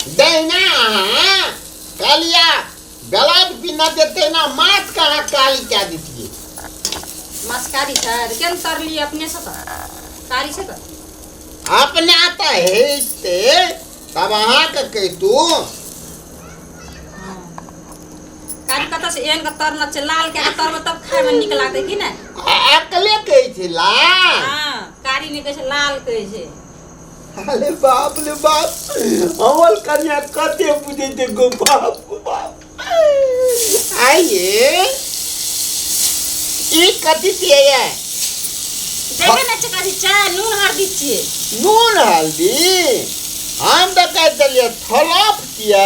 देना कालिया गलाट बिना देते ना माछ कहाँ काली क्या देती है माछ कारी छै केन तरली अपने से कारी छै त अपने आता है ते तब अहाँ का कह तू कारी कत से एन का तरना छै लाल के तरब तब खाए में नीक लागते कि नै अकले कह थी ला हां कारी ने कहे छै लाल कहे छै अरे बाप रे बाप अमल कन्या कते बुझे थे गो बाप आइए ई कथी छिए ये देखे न चकासी चाय नून हल्दी छिए नून हल्दी हम तो कहते लिए थलप किया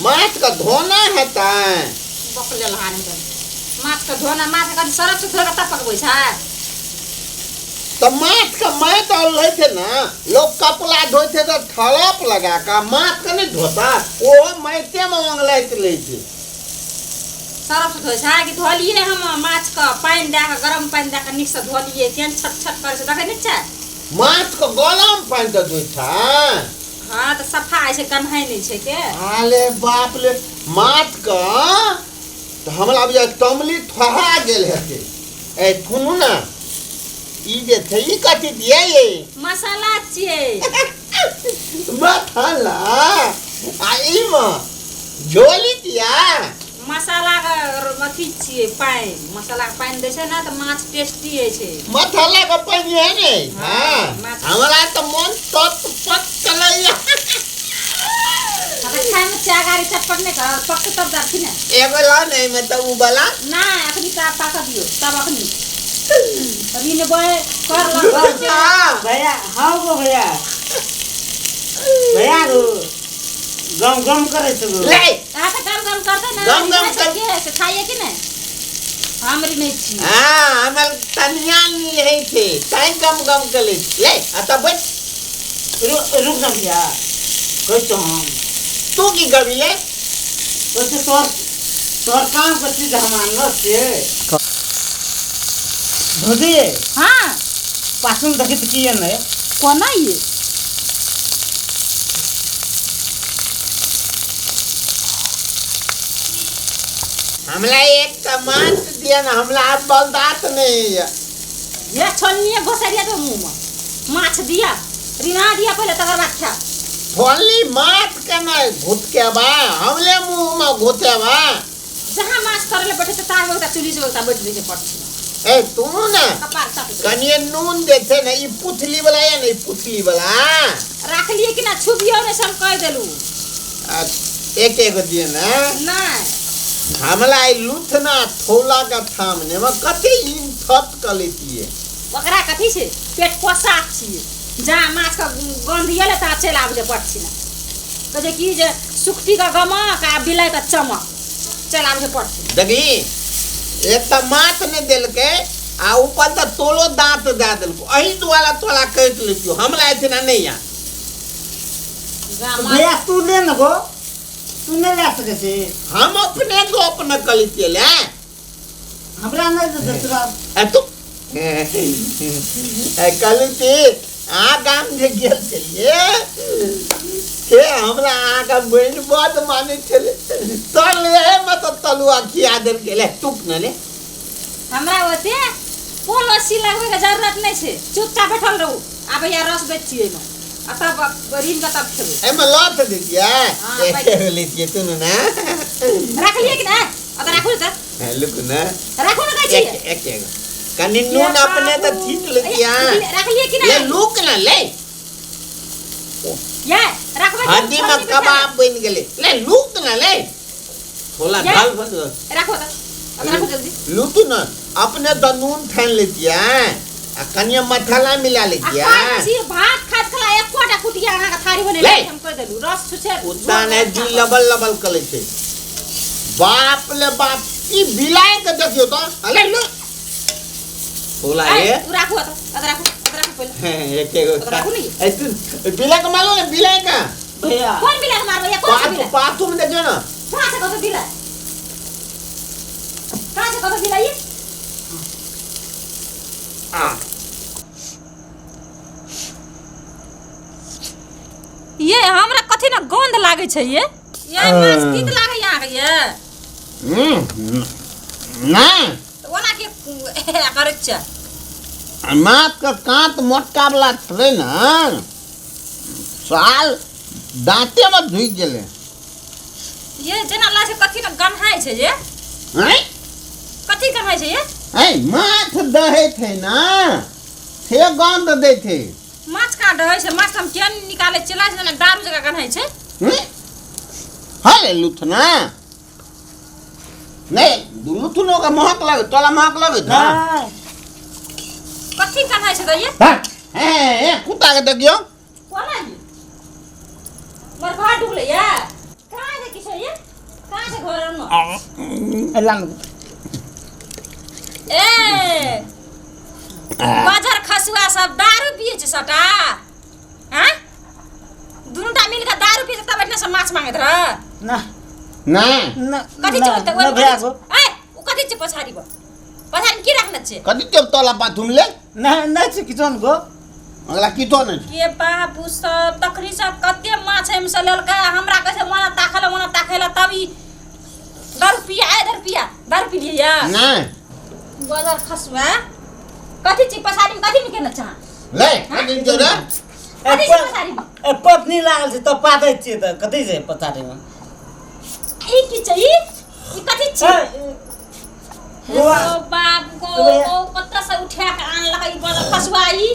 माछ का धोना है ताय बकले लहान है माछ का धोना माछ का सरफ से धो के तब पकबै छै तो माछ का मैं तो ले थे ना लोग कपड़ा धोते तो थलप लगा का माछ का नहीं धोता वो मैते में मंगलाइत ले थे सरफ से धोइ छै कि धोलिए हम माछ का पानी दे के गरम पानी दे के नीक से धोलिए केन छट छट करे छै देखे नहीं छै माछ को गलम पानी तो धोइ था हां तो सफा है छै कन्हाई नहीं छै के अरे बाप रे माछ का तो हमरा अब तमली थहा गेल हेते ए सुनू ना ई जे थे ई कथी दिए ये मसाला छिए मसाला आ ई में झोली दिया मसाला का अथी छिए पानी मसाला का पानी दे छै ना तो माछ टेस्टी है छै मसाला का पानी है ने हाँ, हां हमरा तो मन तत पक चलैया अबे खाए में चाय गाड़ी चटपट नहीं कर पक तब जाती ना एगो ला नहीं मैं तो उ वाला ना अखनी का पाक दियो तब अखनी अभी ने बोए कर ल भैया हां गो भैया भैया गो गम गम करे छ गो ले आ त गम गम करते ना गम गम कर के से खाइए कि नहीं हमरी नहीं छी हां हमर तनिया नहीं है थे ताई गम गम कर ले आता बच रुक जा भैया कोई तो हम तू की गवी ले तो तोर काम करती हमान न से भदिए हां पासुन देखित किए नहीं कोना ये हमला एक कमान दिया ना हमला आप बलदात नहीं है ये छोलनी घोसा दिया तो मुंह में माछ दिया रिना दिया पहले तकर बाद खा थोली मात का ना घुट के बा हमले मुंह में घुटे बा जहां माछ करले बैठे तो तार होता चुली से होता बैठ रही पड़ती ए तू ना कपार तक कनिए नून देते ना ई पुथली वाला या नहीं पुथली वाला रख लिए कि ना छुबियो ने सब कह देलू एक एक दिए ना ना हमला आई लुथना थोला का थामने में कते इन थत कर लेती है ओकरा कथी छै पेट पोसाक छिए जहाँ माछ का गंधियले ता चल आब जे पड़छि ना कहे कि जे सुक्ति का गमक आ बिलाई का चमक चल आब जे पड़छि देखी एक तो मात ने दिल के आ ऊपर तो तोलो दांत दे दिल को अही द्वारा तोला कट लेतियो हमला इतना नहीं आ भैया तू ले न गो तू नहीं ले सके से हम अपने को अपना कलिते ले हमरा नहीं दे दूसरा ए तू ए कलिते आ गाम जे गेल चलिए के हमरा आ का बहन बहुत माने चले तल ले मत तलुआ खिया देल के ले टुक न ले हमरा ओते पोलो सी लगवे के जरूरत नहीं छै चुपचाप बैठल रहू आब या रस बेचिए में आ तब रीन का तब खेबे ए में लौट दे दिया हाँ, ए लीजिए तू ना रख लिए कि ना अब रखू त लुक ना रखू ना कहै एक छी एक कनी नून अपने तो ठीक ले दिया रख लिए कि ना ले लुक ना ले ये रखबे हड्डी में कबाब बन गेले ले लुक ना ले थोड़ा ये। दाल बन रखो त अब रखो जल्दी लुक ना अपने तो नून ठान ले दिया आ कनिया मसाला मिला ले दिया सी भात खात खला एक कोटा कुटिया अहाँ का थारी बने ले। हम कह देलु रस छुछे उतना ने जी लबल लबल करे छे बाप ले बाप ई बिलाय के देखियो तो अले लो बोला ये तू रखो त अब रखो पहले एक एक रखो नहीं ए तू बिलाय का मालूम है बिलाय का भैया कौन बिला मार भैया कौन बिला पातू में देखियो ना कहां से कौन बिला कहां से कौन बिला ये हां ये हमरा कथि ना गंध लागे छै ये माछ तीत लागे यहाँ के ये नहीं ओना के करे छै माछ का कांट मोटका वाला छले ना साल दांते में धुई गेले ये जेना लागे कथि न गन्हाय छै ये हैं कथि गन्हाय छै ये माछ दहे थे ना से गंध दे थे माछ का डहै छै माछ हम केन निकाले चला छै ना दारू जगह गन्हाय छै हले लुथना नहीं लुथनो का महक लगे तोला महक लगे था कथि गन्हाय छै त ये कुत्ता के देखियो कोना ये मोर घर डुबले ये कहां है किछो ये कहां से घर न ए बाजार खसुआ सब दारू पिए छै सटा हैं दुनुटा मिल के दारू पिए तब बैठने से माछ मांगत रह ना ना कथि छै त ना भ्यागो ए उ कथि छै पछाडी बा पछाडी की राख्न छै कति त्यो तोला पाथुम ले ना ना छै किछन गो अगला की तो नहीं के बाबू सब तखनी सब कते माछ हम से लेलकै हमरा कहे मना ताखेला तब ई दारू पिया दारू पी लिया ना बाजार खसुआ कथि छै पछाडी में कथि में केना चाह ले कति जो रे कथि छै पछाडी में पत्नी लागल छै त पादै छियै त कथि छै पछाडी में ई की छै ई कथि छै ओ बाबू को कत्ता से उठा के आनलकै ई बाजार खसुआ ई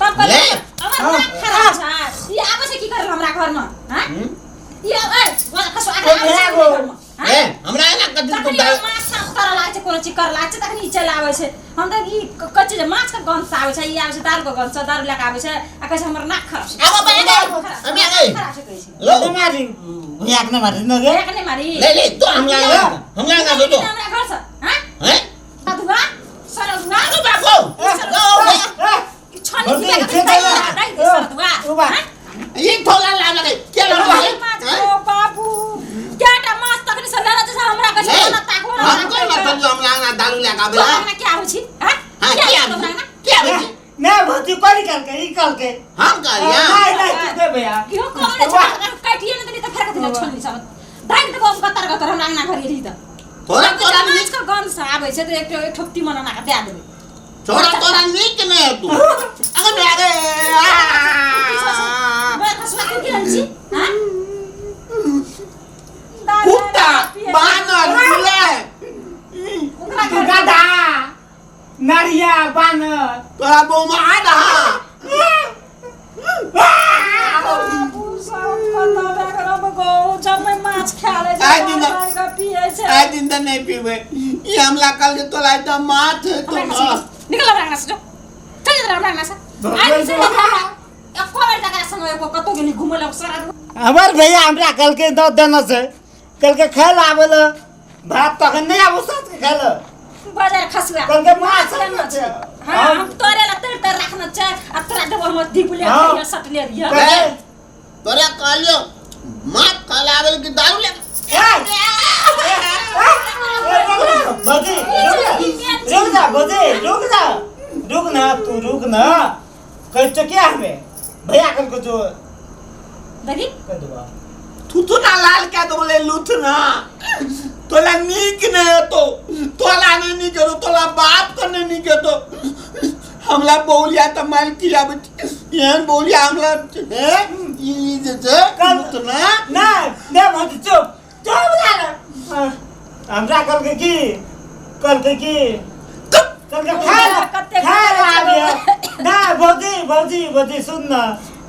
तब ले हमर नाक खराब छै ई आबै छै की करे हमरा घर में हैं ई बाजार खसुआ आबै छै ए हमरा ना कति तो तखनी माछ कर लागे छै कोनो चीज कर लागे छै तखनी चल आबै छै हम त ई कच्चे जे माछ के गंध आबै छै ई आबै छै दाल के गंध दारू लेके आबै छै आ कहै छै हमर नाक खराब छै आबो बे हम आ गई खराब छै कहै छै लो मारी भैया के मारी न गे एक ने मारी ले तो हमरा ना दो तो हमरा घर से हैं हैं साधुआ सरदुआ बाबू छनी के दाई दे सरदुआ ये थोला ला लगे क्या लगा है ओ बाबू केटा माछ तखनी से लेला छै हमरा कहै छै ना ताको ना हम कोई मतलब जो हम लाना दारू लेके आबे ना क्या हो छी हैं क्या बे ना भती करी करके ई करके हम करिया नहीं चुके भैया कियो कोने छै काटिए न देली त फेर कथि छनी सब दाई त हम गतर हमरा ना घरी रही त थोड़ा तोरा माछ के गंध से आबै छै त एक ठोक्ती मना ना के दे देबै थोड़ा नीक नहीं है तू अगर मेरे मैं खसुआ के की रंची हैं कुत्ता बानर ले गधा नरिया बानर तोरा बो मारा बाबू सब कता बेकरम गो जब मैं माछ खा ले आइ दिन का पिए छै आज दिन तो नहीं पीवे ये हमला कल के तोला तो माथ तो निकल रंगना से चल रंगना से आज से एक कोवर तक संग एको कतो गेली घुमले सारा हमार भैया हमरा कल के दो देना से कल के खाए आवेल भात तक नहीं आबो साथ के खाए बाजार खसुआ कल के माछ लेना छै हां हम तोरे ला तर रखना छै आ तोरा देबो हम दीपुले के सट ले दिया तोरा कहलियो माथ खलावेल की दारू ले बजे रुक ना तू रुक ना कह तो क्या हमें भैया कल को जो दरी कर दूंगा थू ना लाल क्या तो बोले लूथना तोला नीक नहीं तो तोला नहीं करो तोला बाप करने नहीं करो हमला बोलिया तो मान किया यहन बोलिया हमला है ये जैसे लूथना ना दे मत चुप चुप जा हमरा कल के की कल के खाए आबियो ना भौजी सुन ना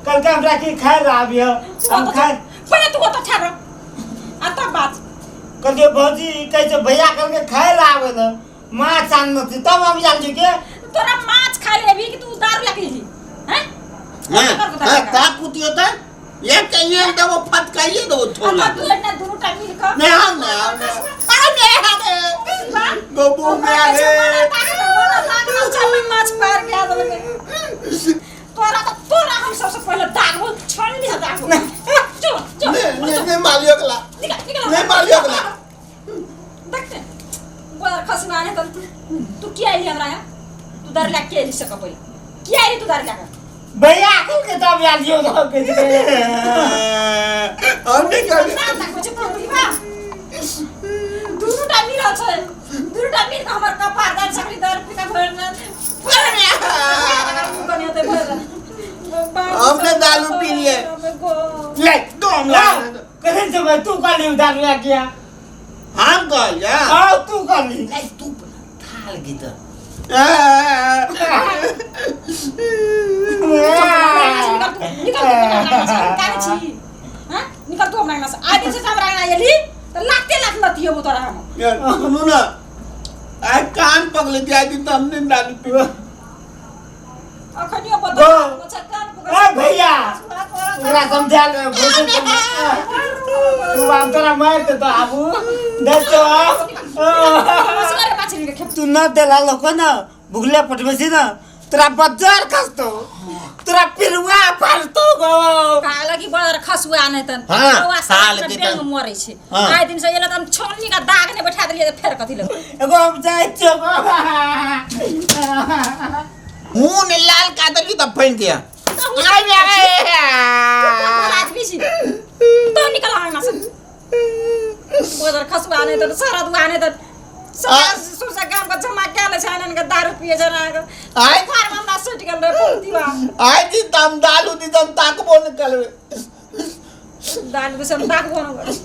कल के हमरा की खाए आबियो हम खाए पहले तू तो छाड़ आ तब बात कल के भौजी कैसे भैया कल के खाए आवे ना माछ आनना थी तब हम जान जी के तोरा माछ खा लेबी कि तू दारू लेके जी हैं हां का कुती होता ये कहिए तो वो फटकाइए दो छोला अब तू इतना दोनों टाइम मिल कर नहीं हम गोबू में आ गए माछ पार के आ दलके तोरा हम सबसे पहले दाग हो छन दिया दाग चल नहीं मालियो कला निकल नहीं मालियो कला देखते बोला खसुआ ने तू क्या आई हमरा यहाँ तू दर ला के ली सक पहले क्या आई तू दर ला भैया कल के तब याद यो के हमने क्या ना तक कुछ पड़ती बा दुरुटा मिल छ दुरुटा मिल हमर कपार दान सकली दर पिका भर न हमने दारू पी लिए ले तो हम ला कहीं से मैं तू का ली दारू ले गया हम कह या आओ तू का ली ले तू थाल की तो निकल तू हमरा नस आदि से हमरा ना यली त लागते लाग मत यो तोरा हम यार सुनो ना आ कान पकड़ दिया कि तुमने दारू पी अखनियो बता कान पकड़ ए भैया पूरा समझा ले भोज तू हम तोरा मार दे तो आबू दे तो मसला पाछे के खेप तू न देला लोक न भुगले पटमेसी न तेरा बजार खस्तो तेरा पिरुआ फालतो गो काला की बड़ा खसुआ नहीं तन हाँ, साल के बेंग तन। मरे छे हाँ। आइ दिन से एला त हम छोलनी का दाग ने बैठा देलिए फेर कथि ले एगो हम जाय छो मुंह ने लाल कादली तब फेंक दिया आदमी छी तो निकल आना से बड़ा खसुआ नहीं तन सारा दुआ नहीं तन सुसा काम का जमा क्या ले छानन का दारू पिए जना आइ घर में हमरा सुट गेल रे पुतिवा आइ दी तम दालू दी तम ताकबो निकलवे दाल भी सब दाग बनो